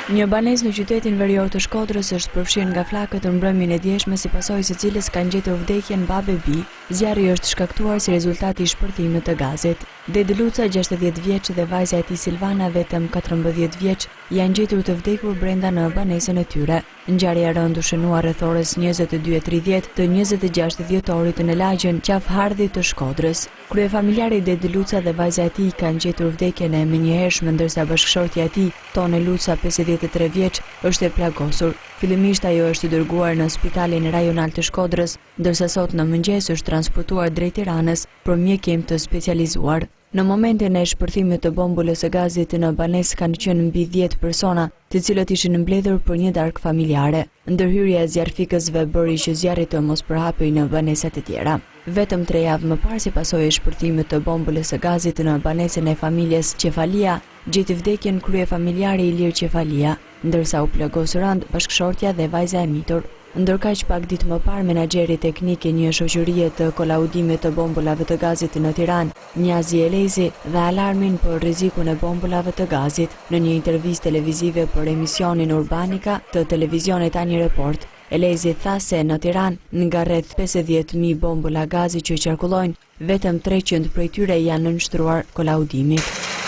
Një banesë në qytetin verior të Shkodrës është përfshirë nga flakët në mbrëmjen e djeshme si pasojë së cilës kanë gjetur vdekjen babe Bi. Zjarri është shkaktuar si rezultati i shpërthimit të gazit. Dedi Luca, 60 vjeç dhe vajza e tij Silvana, vetëm 14 vjeç, janë gjetur të vdekur brenda në banesën e tyre. Ngjarja e rënd u shënua rreth orës 22:30 të 26 dhjetorit në lagjen Qafhardhi të Shkodrës. Kryefamiljari Dedi Luca dhe vajza e tij kanë gjetur vdekjen e menjëhershme, ndërsa bashkëshortja e tij, Tone Luca, 53 vjeç, është e plagosur. Fillimisht ajo është dërguar në spitalin rajonal të Shkodrës, ndërsa sot në mëngjes është transportuar drejt Tiranës për mjekim të specializuar. Në momentin e shpërthimit të bombulës së gazit në banesë kanë qenë mbi 10 persona, të cilët ishin mbledhur për një darkë familjare. Ndërhyrja e zjarfikësve bëri që zjarri të mos përhapej në banesat e tjera. Vetëm 3 javë më parë, si pasojë e shpërthimit të bombulës së gazit në banesën e familjes Qefalia, gjeti vdekjen kryefamiljari Ilir Qefalia, ndërsa u plagos rënd bashkëshortja dhe vajza e mitur. Ndërkaq pak ditë më parë, menaxheri teknik i një shoqërie të kolaudimit të bombulave të gazit në Tiranë, Njazi Elezi, dha alarmin për rrezikun e bombulave të gazit. Në një intervistë televizive për emisionin Urbanika të televizionit Tani Report, Elezi tha se në Tiranë nga rreth 50.000 bombula gazi që qarkullojnë, vetëm 300 prej tyre janë nënshtruar kolaudimit.